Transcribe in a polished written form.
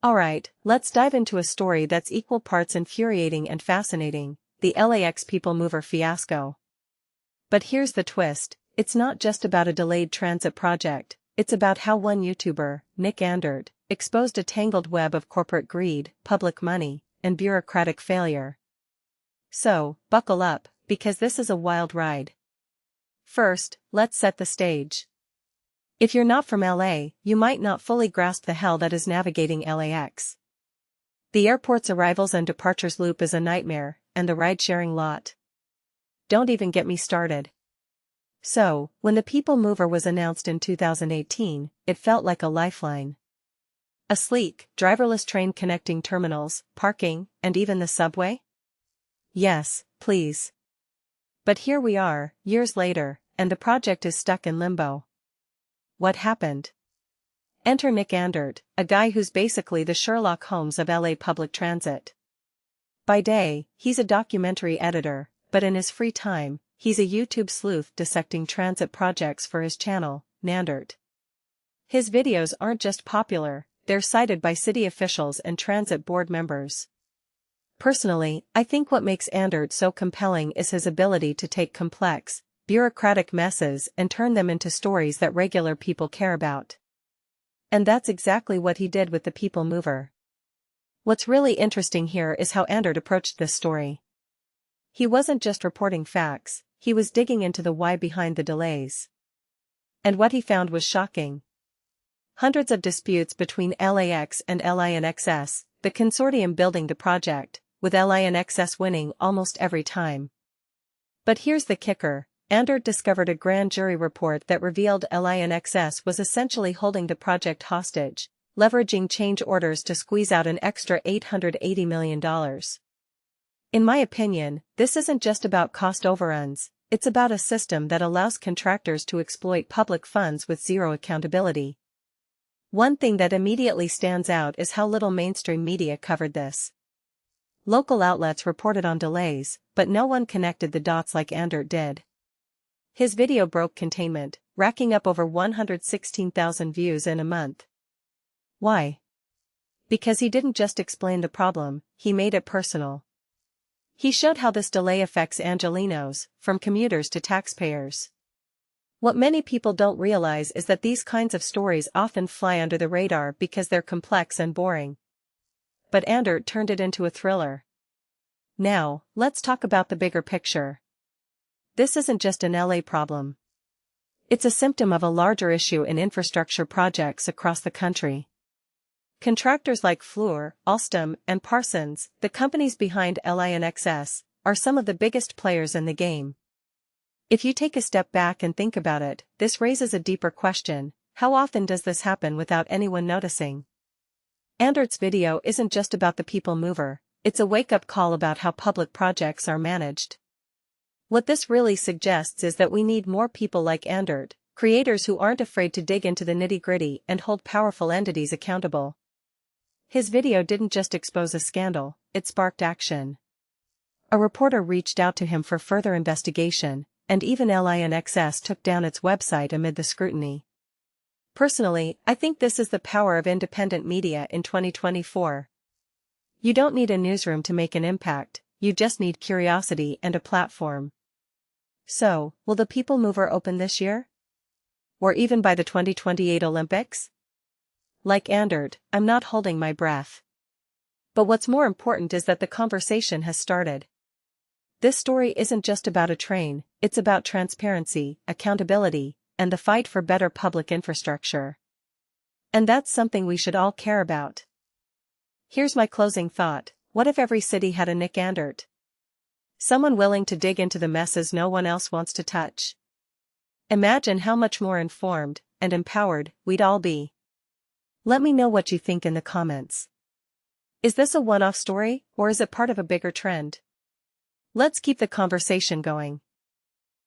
Alright, let's dive into a story that's equal parts infuriating and fascinating, the LAX People Mover fiasco. But here's the twist, it's not just about a delayed transit project, it's about how one YouTuber, Andert, exposed a tangled web of corporate greed, public money, and bureaucratic failure. So, buckle up, because this is a wild ride. First, let's set the stage. If you're not from LA, you might not fully grasp the hell that is navigating LAX. The airport's arrivals and departures loop is a nightmare, and the ride-sharing lot. Don't even get me started. So, when the People Mover was announced in 2018, it felt like a lifeline. A sleek, driverless train connecting terminals, parking, and even the subway? Yes, please. But here we are, years later, and the project is stuck in limbo. What happened? Enter Andert, a guy who's basically the Sherlock Holmes of LA public transit. By day, he's a documentary editor, but in his free time, he's a YouTube sleuth dissecting transit projects for his channel, Andert. His videos aren't just popular, they're cited by city officials and transit board members. Personally, I think what makes Andert so compelling is his ability to take complex, bureaucratic messes and turn them into stories that regular people care about. And that's exactly what he did with the People Mover. What's really interesting here is how Andert approached this story. He wasn't just reporting facts, he was digging into the why behind the delays. And what he found was shocking. Hundreds of disputes between LAX and LINXS, the consortium building the project, with LINXS winning almost every time. But here's the kicker. Andert discovered a grand jury report that revealed LINXS was essentially holding the project hostage, leveraging change orders to squeeze out an extra $880 million. In my opinion, this isn't just about cost overruns, it's about a system that allows contractors to exploit public funds with zero accountability. One thing that immediately stands out is how little mainstream media covered this. Local outlets reported on delays, but no one connected the dots like Andert did. His video broke containment, racking up over 116,000 views in a month. Why? Because he didn't just explain the problem, he made it personal. He showed how this delay affects Angelenos, from commuters to taxpayers. What many people don't realize is that these kinds of stories often fly under the radar because they're complex and boring. But Andert turned it into a thriller. Now, let's talk about the bigger picture. This isn't just an LA problem. It's a symptom of a larger issue in infrastructure projects across the country. Contractors like Fluor, Alstom, and Parsons, the companies behind LINXS, are some of the biggest players in the game. If you take a step back and think about it, this raises a deeper question: how often does this happen without anyone noticing? Andert's video isn't just about the People Mover, it's a wake-up call about how public projects are managed. What this really suggests is that we need more people like Andert, creators who aren't afraid to dig into the nitty-gritty and hold powerful entities accountable. His video didn't just expose a scandal, it sparked action. A reporter reached out to him for further investigation, and even LINXS took down its website amid the scrutiny. Personally, I think this is the power of independent media in 2024. You don't need a newsroom to make an impact, you just need curiosity and a platform. So, will the People Mover open this year? Or even by the 2028 Olympics? Like Andert, I'm not holding my breath. But what's more important is that the conversation has started. This story isn't just about a train, it's about transparency, accountability, and the fight for better public infrastructure. And that's something we should all care about. Here's my closing thought: what if every city had a Andert? Someone willing to dig into the messes no one else wants to touch. Imagine how much more informed and empowered we'd all be. Let me know what you think in the comments. Is this a one-off story, or is it part of a bigger trend? Let's keep the conversation going.